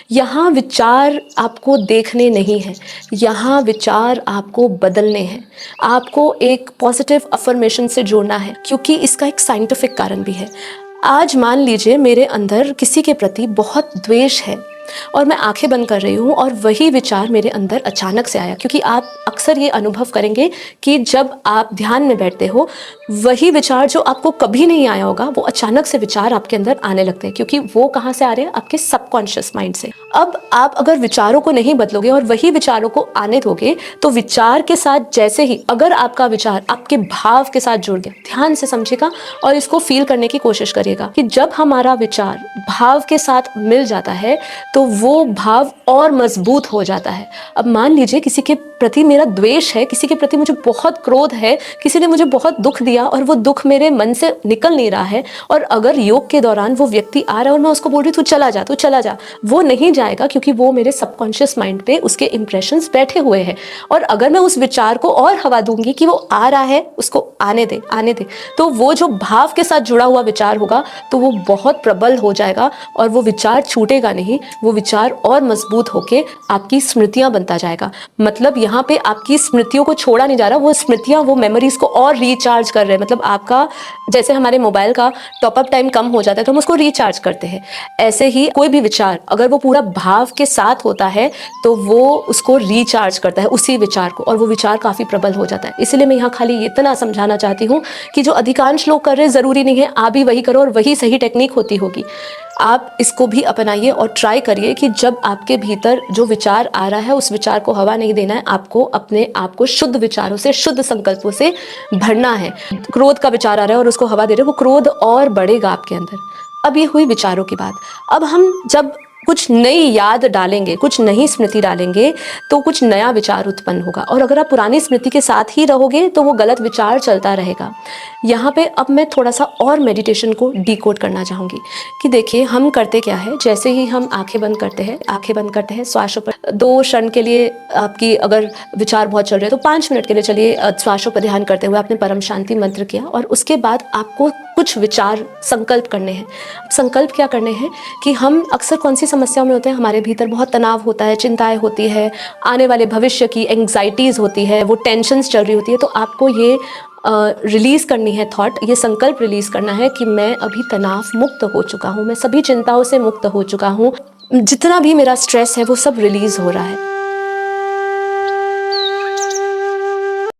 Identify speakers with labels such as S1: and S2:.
S1: यहाँ विचार आपको देखने नहीं हैं, यहाँ विचार आपको बदलने हैं। आपको एक पॉजिटिव अफ़र्मेशन से जोड़ना है, क्योंकि इसका एक साइंटिफिक कारण भी है। आज मान लीजिए मेरे अंदर किसी के प्रति बहुत द्वेष है और मैं आंखें बंद कर रही हूँ और वही विचार मेरे अंदर अचानक से आया, क्योंकि आप अक्सर ये अनुभव करेंगे कि जब आप ध्यान में बैठते हो, वही विचार जो आपको कभी नहीं आया होगा, वो अचानक से विचार आपके अंदर आने लगते हैं, क्योंकि वो कहाँ से आ रहे हैं? आपके सबकॉन्शियस माइंड से। अब आप अगर विचारों को नहीं बदलोगे और वही विचारों को आने दोगे, तो विचार के साथ जैसे ही अगर आपका विचार आपके भाव के साथ जुड़ गया, ध्यान से समझिएगा और इसको फील करने की कोशिश करिएगा कि जब हमारा विचार भाव के साथ मिल जाता है तो वो भाव और मजबूत हो जाता है। अब मान लीजिए किसी के प्रति मेरा द्वेष है, किसी के प्रति मुझे बहुत क्रोध है, किसी ने मुझे बहुत दुख दिया और वो दुख मेरे मन से निकल नहीं रहा है, और अगर योग के दौरान वो व्यक्ति आ रहा है और मैं उसको बोल रही हूँ तू चला जा, तू चला जा, वो नहीं जाएगा, क्योंकि वो मेरे सबकॉन्शियस माइंड पे उसके इंप्रेशंस बैठे हुए हैं। और अगर मैं उस विचार को और हवा दूंगी कि वो आ रहा है, उसको आने दे, आने दे, तो वो जो भाव के साथ जुड़ा हुआ विचार होगा तो वो बहुत प्रबल हो जाएगा और वो विचार छूटेगा नहीं, वो विचार और मजबूत होके आपकी स्मृतियां बनता जाएगा। मतलब यहाँ पे आपकी स्मृतियों को छोड़ा नहीं जा रहा, वो स्मृतियां, वो मेमोरीज को और रिचार्ज कर रहे हैं। मतलब आपका, जैसे हमारे मोबाइल का टॉपअप टाइम कम हो जाता है तो हम उसको रिचार्ज करते हैं, ऐसे ही कोई भी विचार अगर वो पूरा भाव के साथ होता है तो वो उसको रिचार्ज करता है, उसी विचार को, और वो विचार काफ़ी प्रबल हो जाता है। इसलिए मैं यहाँ खाली इतना समझाना चाहती हूँ कि जो अधिकांश लोग कर रहे हैं, ज़रूरी नहीं है आप भी वही करो और वही सही टेक्निक होती होगी। आप इसको भी अपनाइए और ट्राई करिए कि जब आपके भीतर जो विचार आ रहा है, उस विचार को हवा नहीं देना है, आपको अपने आप को शुद्ध विचारों से, शुद्ध संकल्पों से भरना है। क्रोध का विचार आ रहा है और उसको हवा दे रहे हो, वो क्रोध और बढ़ेगा आपके अंदर। अब ये हुई विचारों की बात। अब हम जब कुछ नई याद डालेंगे, कुछ नई स्मृति डालेंगे, तो कुछ नया विचार उत्पन्न होगा, और अगर आप पुरानी स्मृति के साथ ही रहोगे तो वो गलत विचार चलता रहेगा। यहाँ पे अब मैं थोड़ा सा और मेडिटेशन को डिकोड करना चाहूँगी कि देखिए हम करते क्या है। जैसे ही हम आंखें बंद करते हैं, श्वासों पर 2 क्षण के लिए, आपकी अगर विचार बहुत चल रहे हैं तो 5 मिनट के लिए चलिए श्वासों पर ध्यान करते हुए आपने परम शांति मंत्र किया, और उसके बाद आपको कुछ विचार संकल्प करने हैं। संकल्प क्या करने हैं कि हम अक्सर कौन सी समस्याओं में होते हैं, हमारे भीतर बहुत तनाव होता है, चिंताएं होती है, आने वाले भविष्य की एंग्जाइटीज़ होती है, वो टेंशन्स चल रही होती है, तो आपको ये रिलीज़ करनी है थॉट, ये संकल्प रिलीज़ करना है कि मैं अभी तनाव मुक्त हो चुका हूँ, मैं सभी चिंताओं से मुक्त हो चुका हूँ, जितना भी मेरा स्ट्रेस है वो सब रिलीज़ हो रहा है।